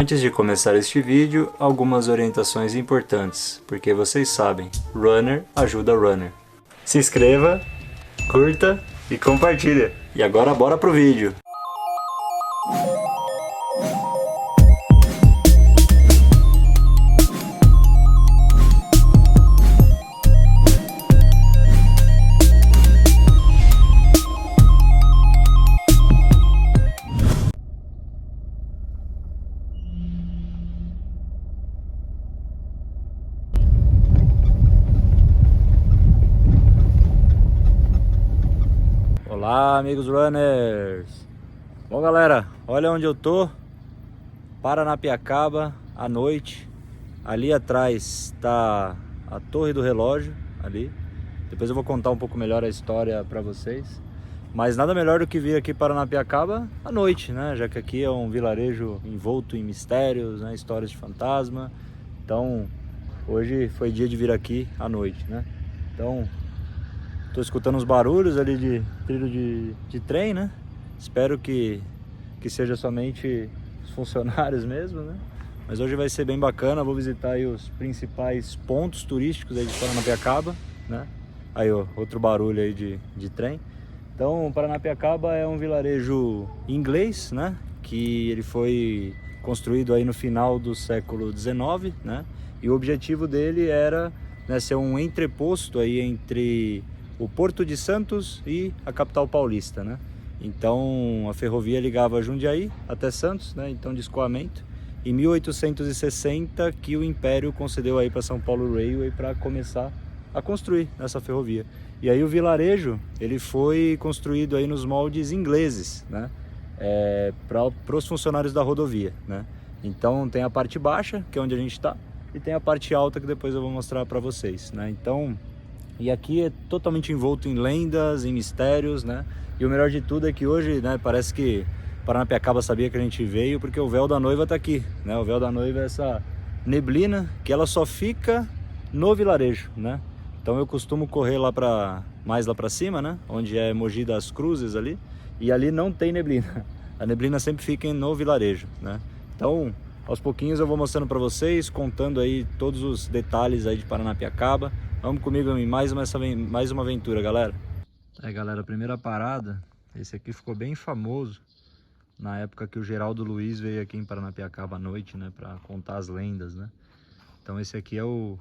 Antes de começar este vídeo, algumas orientações importantes, porque vocês sabem, runner ajuda runner. Se inscreva, curta e compartilha. E agora bora pro vídeo! Olá, amigos runners! Bom, galera, olha onde eu tô. Paranapiacaba, à noite. Ali atrás está a Torre do Relógio, ali. Depois eu vou contar um pouco melhor a história para vocês. Mas nada melhor do que vir aqui para Paranapiacaba à noite, né? Já que aqui é um vilarejo envolto em mistérios, né? Histórias de fantasma. Então, hoje foi dia de vir aqui à noite, né? Então, tô escutando uns barulhos ali de trilho de trem, né? Espero que seja somente os funcionários mesmo, né? Mas hoje vai ser bem bacana, vou visitar aí os principais pontos turísticos aí de Paranapiacaba, né? Aí, ó, outro barulho aí de trem. Então, Paranapiacaba é um vilarejo inglês, né? Que ele foi construído aí no final do século XIX, né? E o objetivo dele era, né, ser um entreposto aí entre o Porto de Santos e a capital paulista, né? Então a ferrovia ligava Jundiaí até Santos, né? Então de escoamento. Em 1860 que o Império concedeu aí para São Paulo Railway para começar a construir essa ferrovia. E aí o vilarejo ele foi construído aí nos moldes ingleses, né? Para os funcionários da rodovia, né? Então tem a parte baixa, que é onde a gente está, e tem a parte alta que depois eu vou mostrar para vocês, né? Então, e aqui é totalmente envolto em lendas, em mistérios, né? E o melhor de tudo é que hoje, né, parece que Paranapiacaba sabia que a gente veio porque o véu da noiva tá aqui, né? O véu da noiva é essa neblina que ela só fica no vilarejo, né? Então eu costumo correr mais lá para cima, né? Onde é Mogi das Cruzes ali, e ali não tem neblina. A neblina sempre fica no vilarejo, né? Então, aos pouquinhos eu vou mostrando para vocês, contando aí todos os detalhes aí de Paranapiacaba. Vamos comigo em mais uma aventura, galera. Aí, galera, a primeira parada, esse aqui ficou bem famoso na época que o Geraldo Luiz veio aqui em Paranapiacaba à noite, né, para contar as lendas, né? Então esse aqui é o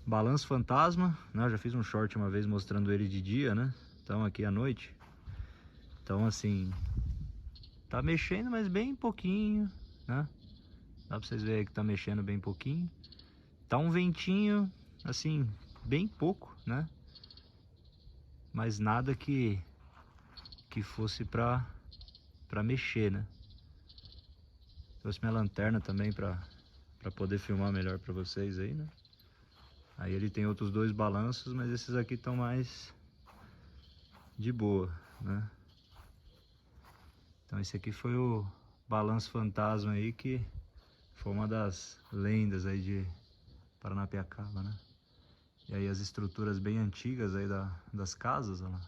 Balanço Fantasma, né? Eu já fiz um short uma vez mostrando ele de dia, né? Então aqui à noite. Então assim, tá mexendo, mas bem pouquinho, né? Dá pra vocês verem que tá mexendo bem pouquinho. Tá um ventinho, assim, bem pouco, né? Mas nada que fosse pra mexer, né? Trouxe minha lanterna também pra poder filmar melhor pra vocês aí, né? Aí ele tem outros dois balanços, mas esses aqui estão mais de boa, né? Então esse aqui foi o Balanço Fantasma aí, que foi uma das lendas aí de Paranapiacaba, né? E aí as estruturas bem antigas aí das casas, ó lá.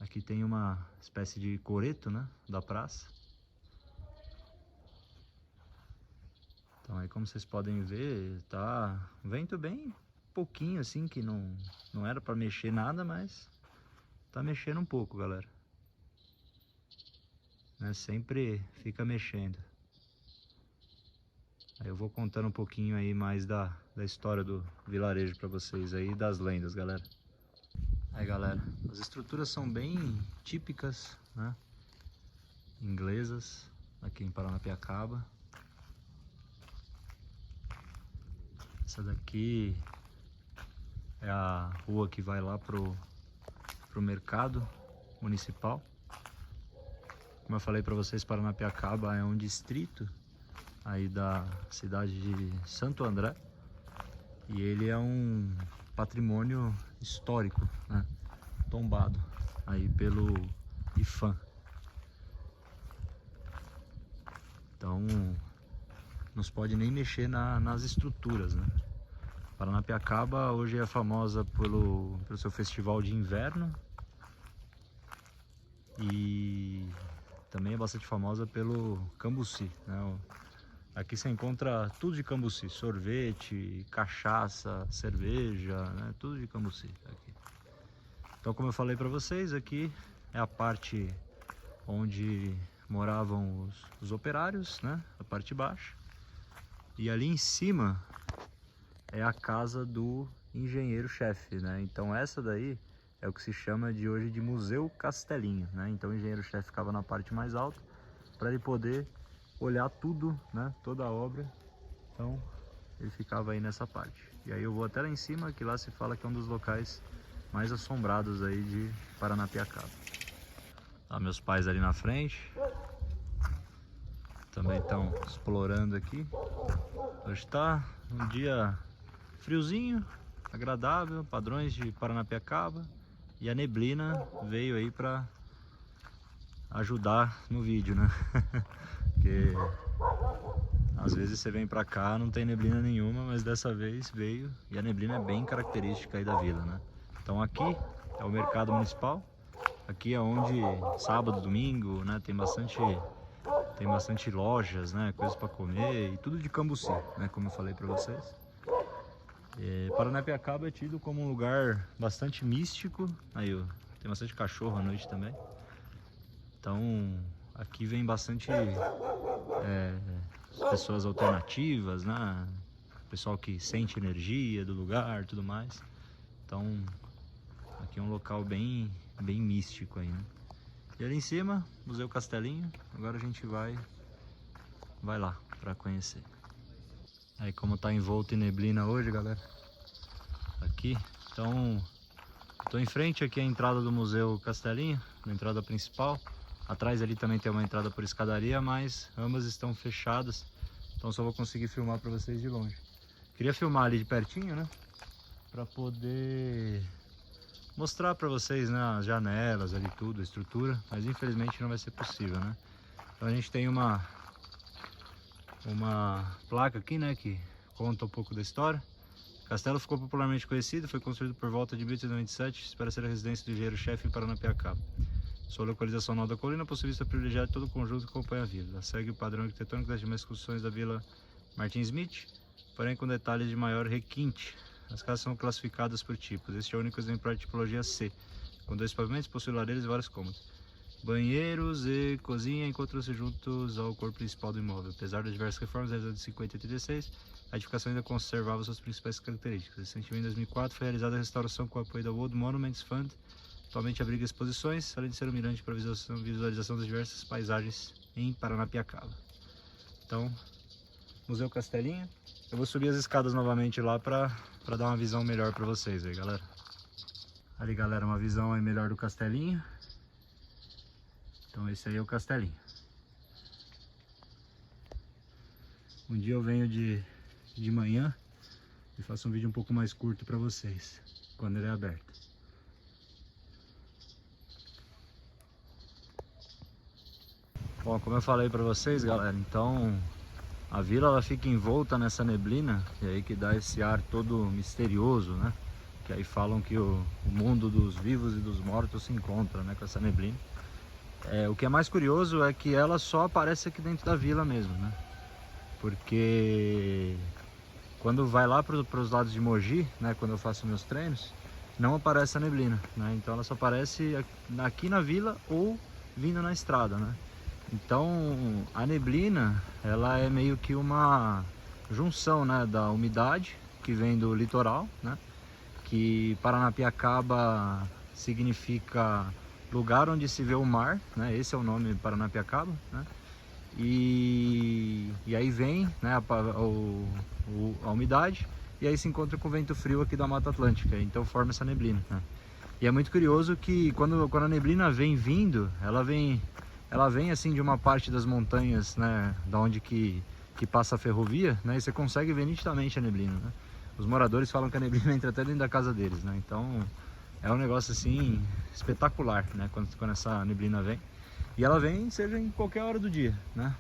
Aqui tem uma espécie de coreto, né, da praça. Então aí, como vocês podem ver, tá vento bem pouquinho assim, que não era para mexer nada, mas tá mexendo um pouco, galera. Né? Sempre fica mexendo. Aí eu vou contando um pouquinho aí mais da história do vilarejo para vocês aí, das lendas, galera. Aí, galera, as estruturas são bem típicas, né, inglesas, aqui em Paranapiacaba. Essa daqui é a rua que vai lá pro mercado municipal. Como eu falei para vocês, Paranapiacaba é um distrito aí da cidade de Santo André, e ele é um patrimônio histórico, né, tombado aí pelo IPHAN. Então não se pode nem mexer nas estruturas, né? Paranapiacaba hoje é famosa pelo seu festival de inverno, e também é bastante famosa pelo Cambuci, né? Aqui você encontra tudo de Cambuci, sorvete, cachaça, cerveja, né? Tudo de Cambuci aqui. Então, como eu falei para vocês, aqui é a parte onde moravam os operários, né? A parte baixa. E ali em cima é a casa do engenheiro-chefe, né? Então essa daí é o que se chama de hoje de Museu Castelinho, né? Então o engenheiro-chefe ficava na parte mais alta para ele poder olhar tudo, né? Toda a obra. Então ele ficava aí nessa parte. E aí eu vou até lá em cima, que lá se fala que é um dos locais mais assombrados aí de Paranapiacaba. Tá, meus pais ali na frente também estão explorando aqui. Hoje tá um dia friozinho, agradável, padrões de Paranapiacaba, e a neblina veio aí para ajudar no vídeo, né? Porque às vezes você vem pra cá, não tem neblina nenhuma, mas dessa vez veio, e a neblina é bem característica aí da vila, né? Então aqui é o mercado municipal, aqui é onde sábado, domingo, né, tem bastante lojas, né, coisas para comer, e tudo de Cambuci, né, como eu falei para vocês. Paranapiacaba é tido como um lugar bastante místico. Aí, ó, tem bastante cachorro à noite também. Então aqui vem bastante pessoas alternativas, né? Pessoal que sente energia do lugar, tudo mais. Então aqui é um local bem místico aí, né? E ali em cima, Museu Castelinho. Agora a gente vai lá para conhecer. Aí como tá envolto em neblina hoje, galera, aqui, então tô em frente aqui à entrada do Museu Castelinho, na entrada principal. Atrás ali também tem uma entrada por escadaria, mas ambas estão fechadas, então só vou conseguir filmar para vocês de longe. Queria filmar ali de pertinho, né, para poder mostrar para vocês, né, as janelas ali, tudo, a estrutura, mas infelizmente não vai ser possível, né. Então a gente tem uma placa aqui, né, que conta um pouco da história. O castelo ficou popularmente conhecido, foi construído por volta de 1897 para ser a residência do engenheiro-chefe em Paranapiacaba. Sua localização na alta colina possui vista privilegiada de todo o conjunto que acompanha a vila. Ela segue o padrão arquitetônico das demais construções da Vila Martin Smith, porém com detalhes de maior requinte. As casas são classificadas por tipos. Este é o único exemplar de tipologia C, com 2 pavimentos, possui lareiras e vários cômodos. Banheiros e cozinha encontram-se juntos ao corpo principal do imóvel. Apesar das diversas reformas realizadas de 50 e 86, a edificação ainda conservava suas principais características. Recentemente, em 2004, foi realizada a restauração com o apoio da World Monuments Fund. Atualmente abriga exposições, além de ser um mirante para visualização das diversas paisagens em Paranapiacaba. Então, Museu Castelinho. Eu vou subir as escadas novamente lá para dar uma visão melhor para vocês aí, galera. Ali, galera, uma visão aí melhor do Castelinho. Então esse aí é o Castelinho. Um dia eu venho de manhã e faço um vídeo um pouco mais curto para vocês, quando ele é aberto. Bom, como eu falei para vocês, galera, então a vila ela fica envolta nessa neblina, e aí que dá esse ar todo misterioso, né? Que aí falam que o mundo dos vivos e dos mortos se encontra, né, com essa neblina. O que é mais curioso é que ela só aparece aqui dentro da vila mesmo, né? Porque quando vai lá para os lados de Mogi, né, quando eu faço meus treinos, não aparece a neblina, né? Então ela só aparece aqui na vila ou vindo na estrada, né? Então a neblina, ela é meio que uma junção, né, da umidade que vem do litoral, né? Que Paranapiacaba significa lugar onde se vê o mar, né? Esse é o nome de Paranapiacaba, né? E aí vem, né, a umidade, e aí se encontra com o vento frio aqui da Mata Atlântica, então forma essa neblina, né? E é muito curioso que quando a neblina vem vindo, ela vem assim de uma parte das montanhas, né, da onde que passa a ferrovia, né, e você consegue ver nitidamente a neblina, né? Os moradores falam que a neblina entra até dentro da casa deles, né? Então é um negócio assim espetacular, né, quando essa neblina vem. E ela vem seja em qualquer hora do dia, né?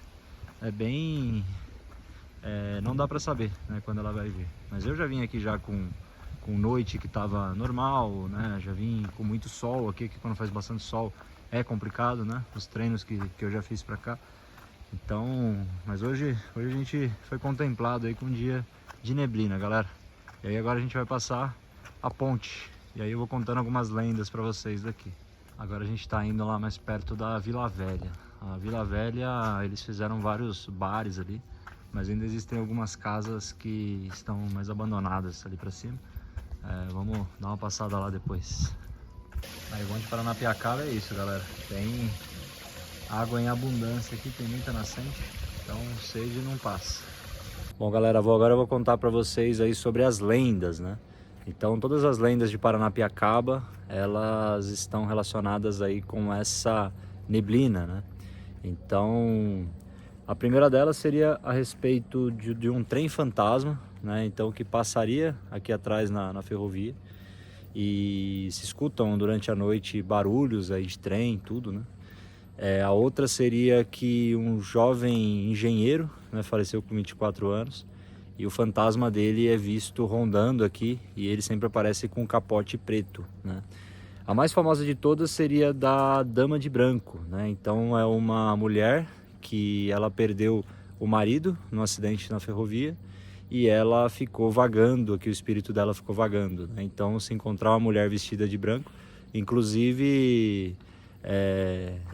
Não dá pra saber, né, quando ela vai vir. Mas eu já vim aqui já com noite que tava normal, né? Já vim com muito sol aqui, que quando faz bastante sol é complicado, né? Os treinos que eu já fiz pra cá. Então, mas hoje a gente foi contemplado aí com um dia de neblina, galera. E aí agora a gente vai passar a ponte. E aí eu vou contando algumas lendas pra vocês daqui. Agora a gente tá indo lá mais perto da Vila Velha. A Vila Velha, eles fizeram vários bares ali, mas ainda existem algumas casas que estão mais abandonadas ali pra cima. Vamos dar uma passada lá depois. Aí o bom de Paranapiacaba é isso, galera. Tem água em abundância aqui, tem muita nascente, então sede não passa. Bom, galera, agora eu vou contar pra vocês aí sobre as lendas, né? Então todas as lendas de Paranapiacaba, elas estão relacionadas aí com essa neblina, né? Então a primeira delas seria a respeito de um trem fantasma, né? Então que passaria aqui atrás na ferrovia, e se escutam durante a noite barulhos aí de trem, tudo, né? A outra seria que um jovem engenheiro, né, faleceu com 24 anos, e o fantasma dele é visto rondando aqui, e ele sempre aparece com um capote preto, né? A mais famosa de todas seria da Dama de Branco, né? Então é uma mulher que ela perdeu o marido num acidente na ferrovia, e ela ficou vagando aqui, o espírito dela ficou vagando, né? Então se encontrar uma mulher vestida de branco, inclusive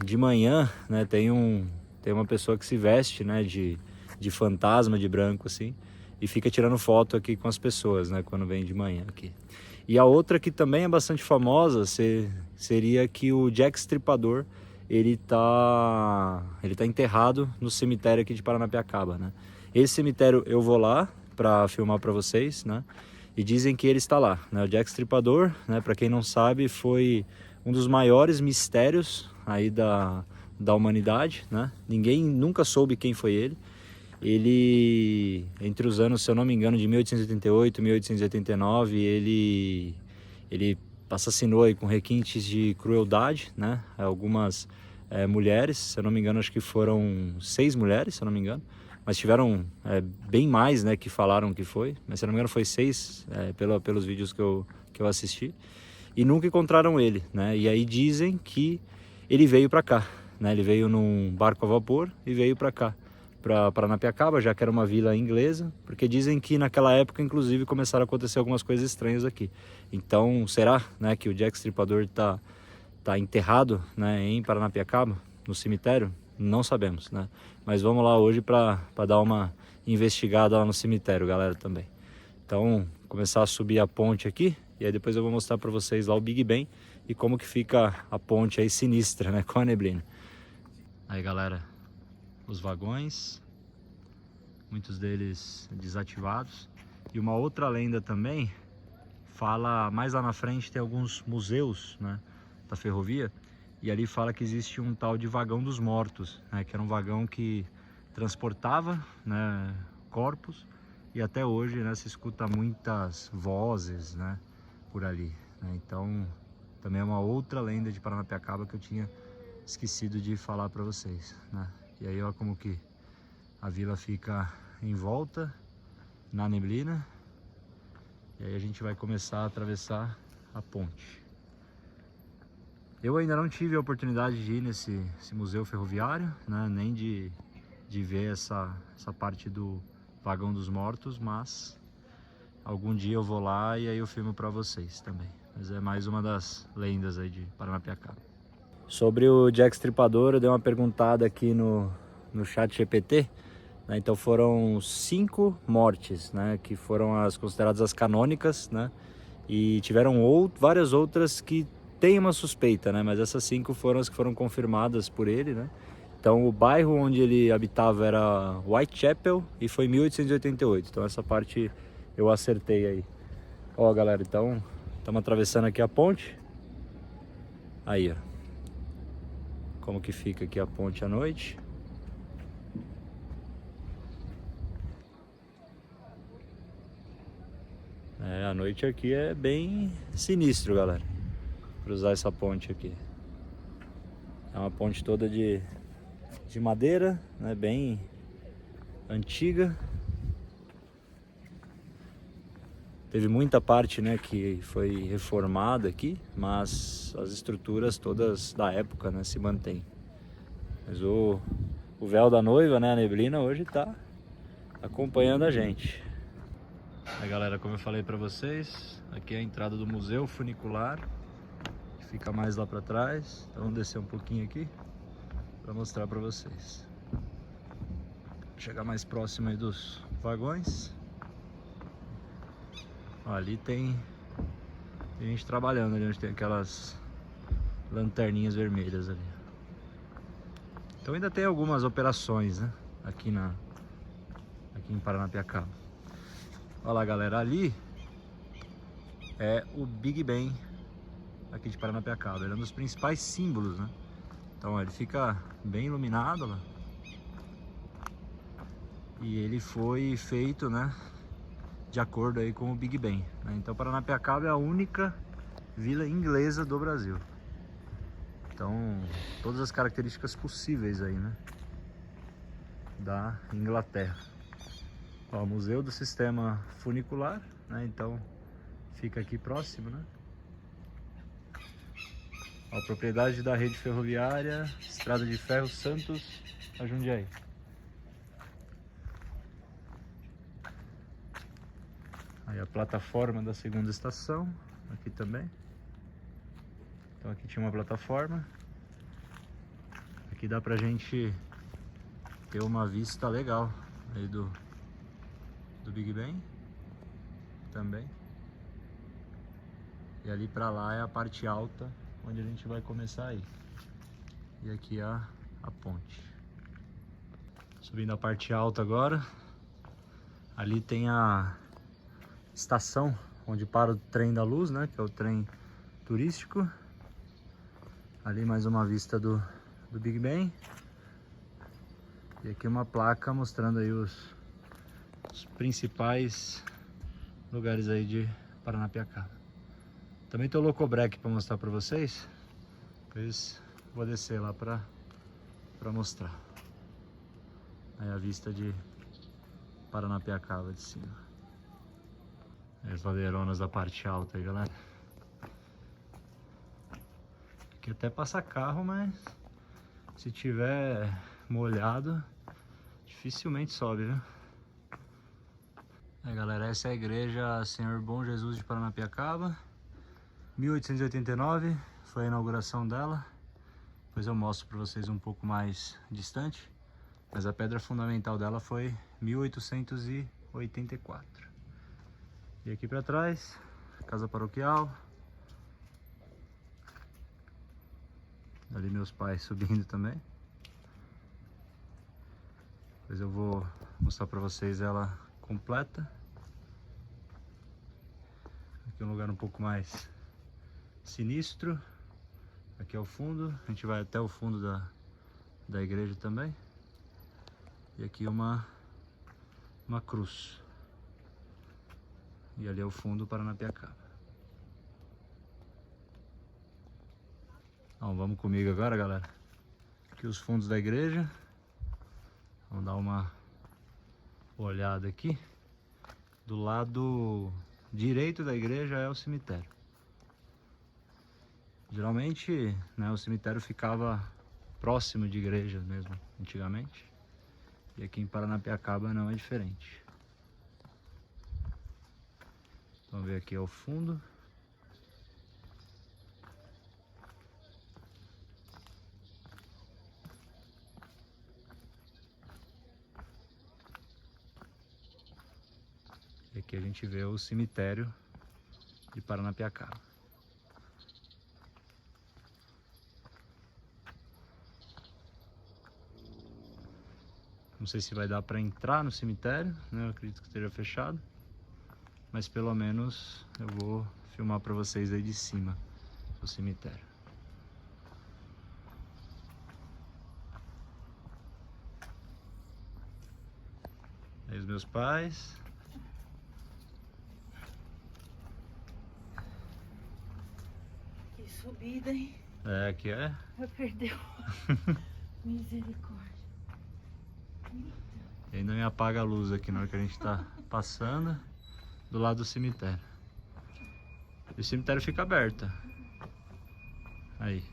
de manhã, né, tem uma pessoa que se veste, né, de fantasma de branco assim, e fica tirando foto aqui com as pessoas, né, quando vem de manhã aqui. E a outra que também é bastante famosa seria que o Jack Stripador, ele tá enterrado no cemitério aqui de Paranapiacaba, né? Esse cemitério eu vou lá para filmar para vocês, né? E dizem que ele está lá, né? O Jack Stripador, né, para quem não sabe, foi um dos maiores mistérios aí da humanidade, né? Ninguém nunca soube quem foi ele. Ele, entre os anos, se eu não me engano, de 1888 e 1889, ele assassinou aí com requintes de crueldade, né? Algumas mulheres, se eu não me engano, acho que foram 6 mulheres, se eu não me engano. Mas tiveram bem mais, né, que falaram que foi. Mas se eu não me engano foi 6, pelos vídeos que eu assisti. E nunca encontraram ele, né? E aí dizem que ele veio para cá, né? Ele veio num barco a vapor e veio para cá, para Paranapiacaba, já que era uma vila inglesa, porque dizem que naquela época, inclusive, começaram a acontecer algumas coisas estranhas aqui. Então, será, né, que o Jack Stripador tá enterrado, né, em Paranapiacaba, no cemitério? Não sabemos, né? Mas vamos lá hoje para dar uma investigada lá no cemitério, galera, também. Então, começar a subir a ponte aqui, e aí depois eu vou mostrar para vocês lá o Big Ben e como que fica a ponte aí sinistra, né, com a neblina. Aí, galera, os vagões, muitos deles desativados. E uma outra lenda também fala, mais lá na frente tem alguns museus, né, da ferrovia, e ali fala que existe um tal de vagão dos mortos, né, que era um vagão que transportava, né, corpos, e até hoje, né, se escuta muitas vozes, né, por ali, né? Então também é uma outra lenda de Paranapiacaba que eu tinha esquecido de falar para vocês, né? E aí olha como que a vila fica em volta na neblina, e aí a gente vai começar a atravessar a ponte. Eu ainda não tive a oportunidade de ir nesse museu ferroviário, né? Nem de ver essa parte do vagão dos mortos, mas algum dia eu vou lá e aí eu filmo para vocês também. Mas é mais uma das lendas aí de Paranapiacaba. Sobre o Jack Stripador, eu dei uma perguntada aqui no chat GPT, né? Então foram 5 mortes, né, que foram as consideradas as canônicas, né? E tiveram várias outras que tem uma suspeita, né? Mas essas 5 foram as que foram confirmadas por ele, né? Então o bairro onde ele habitava era Whitechapel e foi 1888. Então essa parte eu acertei aí. Ó, galera, então estamos atravessando aqui a ponte. Aí, ó. Como que fica aqui a ponte à noite. A noite aqui é bem sinistro, galera, cruzar essa ponte aqui. É uma ponte toda de madeira, né, bem antiga. Teve muita parte, né, que foi reformada aqui, mas as estruturas todas da época, né, se mantêm. Mas o véu da noiva, né, a neblina, hoje tá acompanhando a gente. Aí galera, como eu falei pra vocês, aqui é a entrada do Museu Funicular, que fica mais lá pra trás. Então vamos descer um pouquinho aqui pra mostrar pra vocês. Chegar mais próximo aí dos vagões. Ó, ali tem gente trabalhando ali onde tem aquelas lanterninhas vermelhas ali. Então ainda tem algumas operações, né, aqui em Paranapiacaba. Olha lá galera, ali é o Big Ben aqui de Paranapiacaba. Ele é um dos principais símbolos, né? Então ó, ele fica bem iluminado lá. E ele foi feito, né, de acordo aí com o Big Ben, né? Então Paranapiacaba é a única vila inglesa do Brasil. Então todas as características possíveis aí, né, da Inglaterra. Ó, Museu do Sistema Funicular, né? Então fica aqui próximo, né? Ó, propriedade da rede ferroviária, Estrada de Ferro Santos a Jundiaí. Aí a plataforma da segunda estação, aqui também. Então aqui tinha uma plataforma. Aqui dá pra gente ter uma vista legal aí do Big Ben também. E ali pra lá é a parte alta, onde a gente vai começar aí. E aqui a ponte. Subindo a parte alta agora. Ali tem a estação onde para o trem da luz, né, que é o trem turístico. Ali mais uma vista do Big Ben. E aqui uma placa mostrando aí os principais lugares aí de Paranapiacaba. Também tem o Locobrec para mostrar para vocês. Depois vou descer lá para mostrar. Aí a vista de Paranapiacaba de cima. As ladeironas da parte alta aí, galera. Aqui até passa carro, mas se tiver molhado, dificilmente sobe, viu? Aí, galera, essa é a igreja Senhor Bom Jesus de Paranapiacaba. 1889 foi a inauguração dela. Depois eu mostro para vocês um pouco mais distante. Mas a pedra fundamental dela foi 1884. E aqui para trás, casa paroquial. Ali meus pais subindo também. Depois eu vou mostrar para vocês ela completa. Aqui é um lugar um pouco mais sinistro. Aqui é o fundo. A gente vai até o fundo da igreja também. E aqui uma cruz. E ali é o fundo Paranapiacaba. Então vamos comigo agora, galera. Aqui os fundos da igreja. Vamos dar uma olhada aqui. Do lado direito da igreja é o cemitério. Geralmente, né, o cemitério ficava próximo de igrejas mesmo, antigamente. E aqui em Paranapiacaba não é diferente. Vamos ver aqui ao fundo. E aqui a gente vê o cemitério de Paranapiacaba. Não sei se vai dar para entrar no cemitério, né? Eu acredito que esteja fechado. Mas pelo menos eu vou filmar para vocês aí de cima o cemitério. Aí os meus pais. Que subida, hein? É, aqui é. Perdeu. Misericórdia. E ainda me apaga a luz aqui na hora que a gente tá passando. do lado do cemitério. E o cemitério fica aberto. Aí.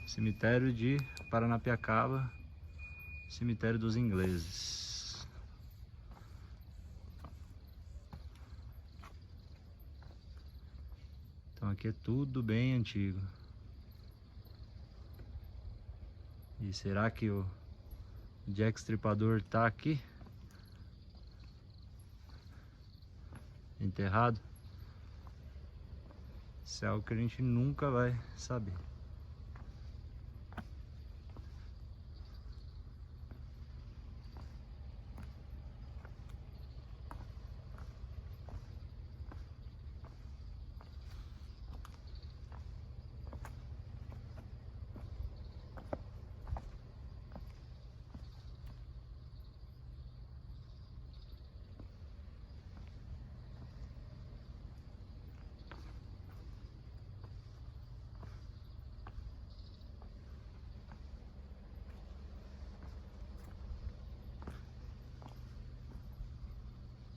Cemitério de Paranapiacaba, cemitério dos ingleses. Então aqui é tudo bem antigo. E será que o Jack Stripador tá aqui? Enterrado? Isso é algo que a gente nunca vai saber.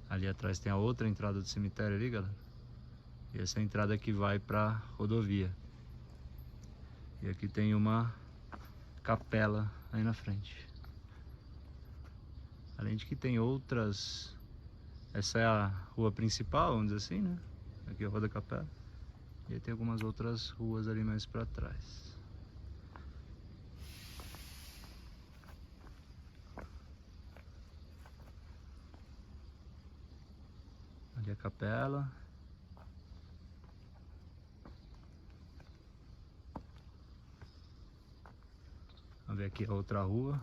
Ali atrás tem a outra entrada do cemitério ali, galera. E essa é a entrada que vai pra rodovia. E aqui tem uma capela aí na frente. Além de que tem outras... Essa é a rua principal, vamos dizer assim, né? Aqui é a Rua da Capela. E aí tem algumas outras ruas ali mais pra trás. Ali a capela. Vamos ver aqui a outra rua.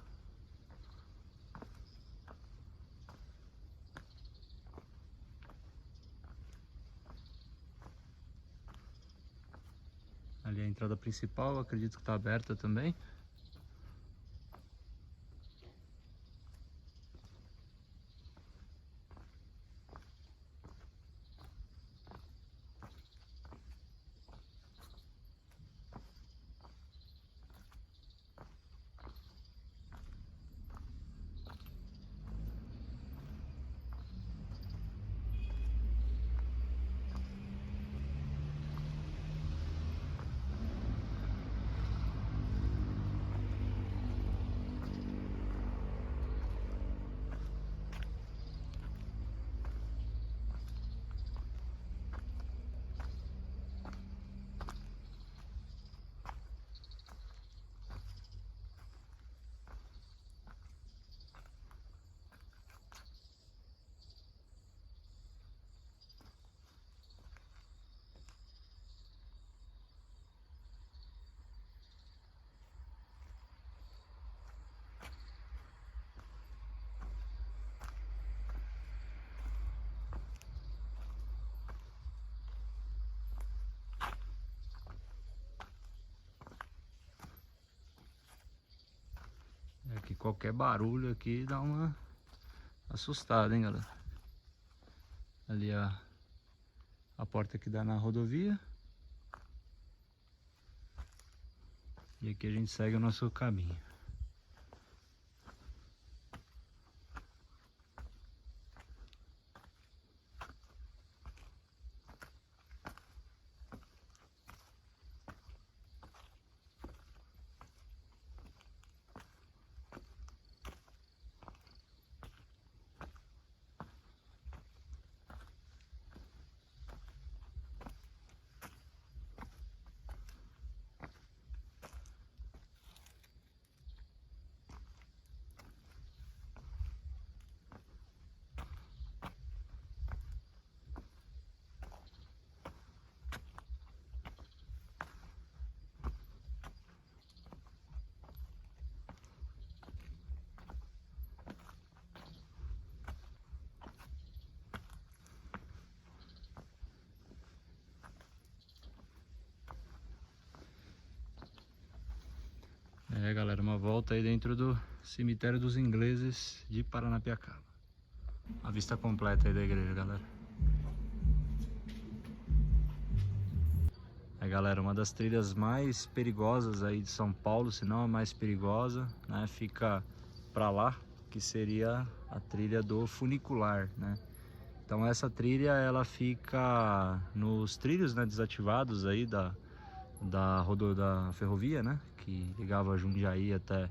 Ali a entrada principal, acredito que está aberta também. Aqui qualquer barulho aqui dá uma assustada, hein, galera. Ali a porta que dá na rodovia. E aqui a gente segue o nosso caminho. É, galera, uma volta aí dentro do cemitério dos ingleses de Paranapiacaba. A vista completa aí da igreja, galera. É, galera, uma das trilhas mais perigosas aí de São Paulo, se não a mais perigosa, né? Fica pra lá, que seria a trilha do funicular, né? Então essa trilha ela fica nos trilhos, né, desativados aí da ferrovia, né, que ligava Jundiaí até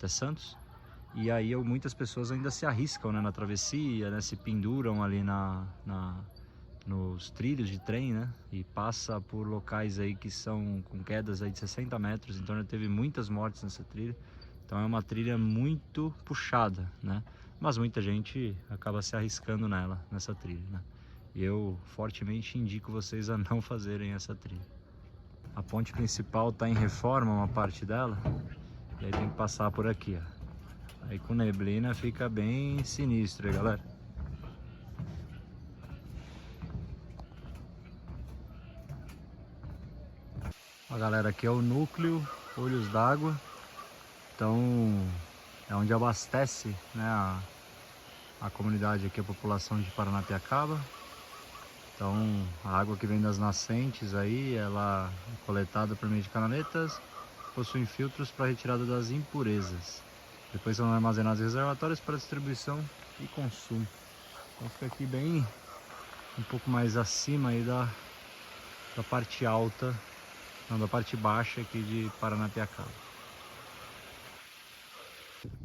Santos. E aí muitas pessoas ainda se arriscam, né, na travessia, né, se penduram ali nos trilhos de trem, né, e passa por locais aí que são com quedas aí de 60 metros, então já teve muitas mortes nessa trilha. Então é uma trilha muito puxada, né, mas muita gente acaba se arriscando nessa trilha, né. E eu fortemente indico vocês a não fazerem essa trilha. A ponte principal está em reforma, uma parte dela, e aí tem que passar por aqui, ó. Aí com neblina fica bem sinistro, aí, galera. Ó, galera, aqui é o núcleo Olhos d'Água. Então é onde abastece, né, a comunidade aqui, a população de Paranapiacaba. Então a água que vem das nascentes aí, ela é coletada por meio de canaletas, possui filtros para retirada das impurezas. Depois são armazenados em reservatórios para distribuição e consumo. Então fica aqui bem um pouco mais acima aí da parte alta, não, da parte baixa aqui de Paranapiacaba.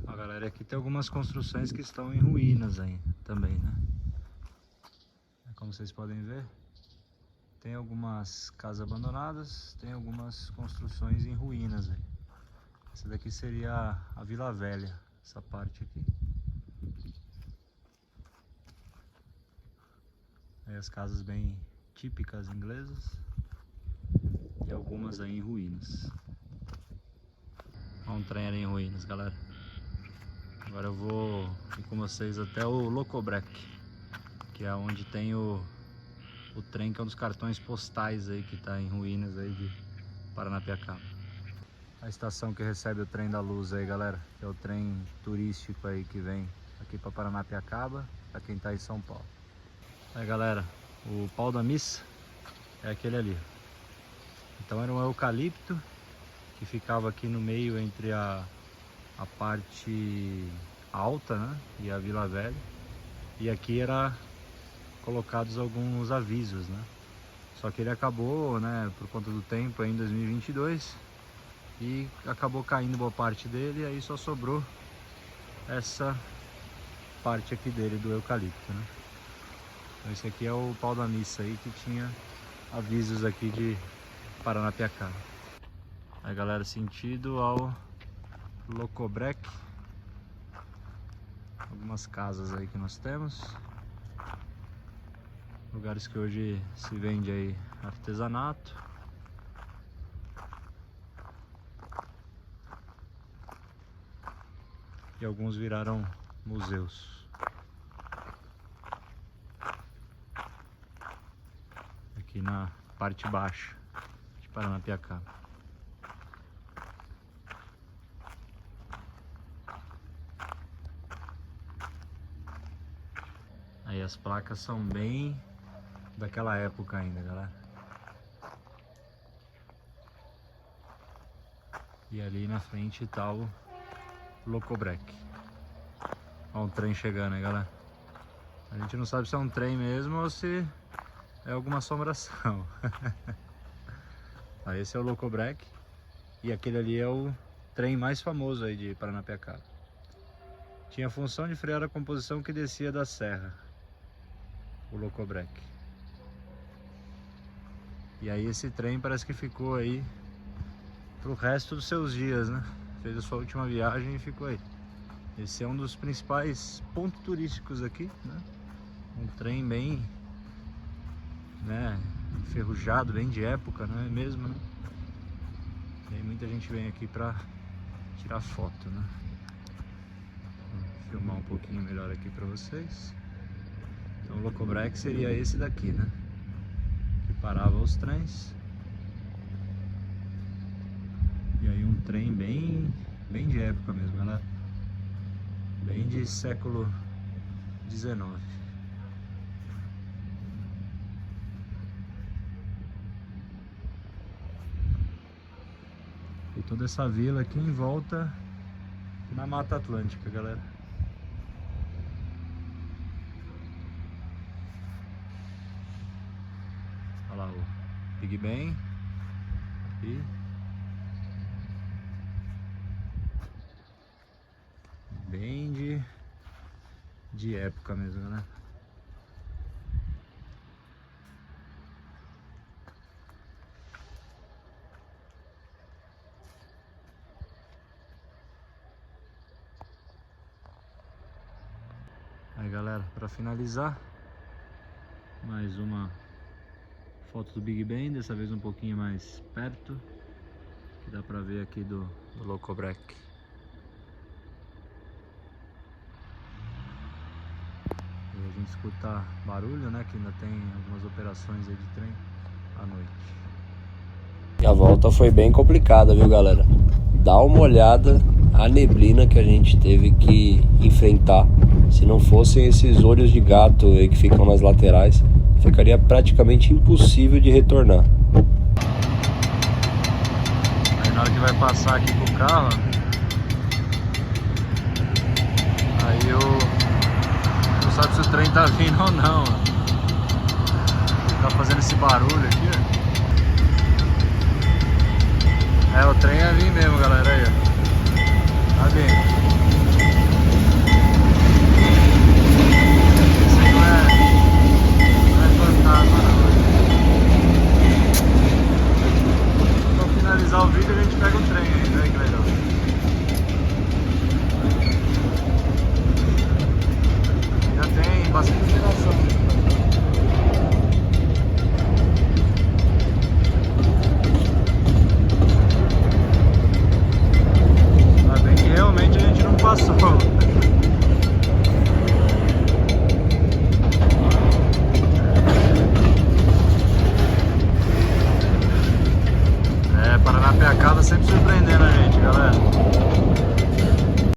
Ó, galera, aqui tem algumas construções que estão em ruínas aí também, né? Como vocês podem ver, tem algumas casas abandonadas, tem algumas construções em ruínas aí. Essa daqui seria a Vila Velha, essa parte aqui. Aí as casas bem típicas inglesas e algumas aí em ruínas. Olha um trem ali em ruínas, galera. Agora eu vou ir com vocês até o Locobrec, que é onde tem o trem, que é um dos cartões postais aí que está em ruínas aí de Paranapiacaba. A estação que recebe o trem da luz aí, galera, que é o trem turístico aí que vem aqui para Paranapiacaba, para quem está em São Paulo. Aí, galera, o pau da missa é aquele ali. Então era um eucalipto que ficava aqui no meio entre a parte alta, né, e a Vila Velha. E aqui era colocados alguns avisos, né? Só que ele acabou, né, por conta do tempo aí em 2022, e acabou caindo boa parte dele, e aí só sobrou essa parte aqui dele do eucalipto, né? Então esse aqui é o pau da missa aí, que tinha avisos aqui de Paranapiacaba. Aí, galera, sentido ao Locobrec. Algumas casas aí que nós temos. Lugares que hoje se vende aí artesanato. E alguns viraram museus. Aqui na parte baixa de Paranapiacaba. Aí as placas são bem daquela época ainda, galera. E ali na frente tá o Locobrec. Olha um trem chegando aí, galera. A gente não sabe se é um trem mesmo ou se é alguma assombração. Aí esse é o Locobrec. E aquele ali é o trem mais famoso aí de Paranapiacaba. Tinha a função de frear a composição que descia da serra, o Locobrec. E aí esse trem parece que ficou aí pro resto dos seus dias, né? Fez a sua última viagem e ficou aí. Esse é um dos principais pontos turísticos aqui, né? Um trem bem, né, enferrujado, bem de época, não é mesmo, né? E aí muita gente vem aqui pra tirar foto, né? Vou filmar um pouquinho melhor aqui pra vocês. Então o Locobrec seria esse daqui, né? Que parava os trens. E aí um trem bem de época mesmo, galera. Bem de século XIX. E toda essa vila aqui em volta na Mata Atlântica, galera. Olha lá o Big Ben. E bem de época mesmo, né? Aí galera, para finalizar, mais uma foto do Big Ben, dessa vez um pouquinho mais perto, que dá pra ver aqui do Locobrec. E a gente escuta barulho, né, que ainda tem algumas operações aí de trem à noite. E a volta foi bem complicada, viu galera? Dá uma olhada a neblina que a gente teve que enfrentar. Se não fossem esses olhos de gato aí que ficam nas laterais, ficaria praticamente impossível de retornar. Aí na hora que vai passar aqui com o carro, aí não sabe se o trem tá vindo ou não. Tá fazendo esse barulho aqui, ó. É, o trem é vir mesmo, galera, aí, ó. Tá vindo. Esse aí não é fantasma, não. Pra finalizar o vídeo, a gente pega o trem aí, olha que legal. Já tem bastante iluminação. Realmente a gente não passou. Paranapiacaba sempre surpreendendo a gente, galera.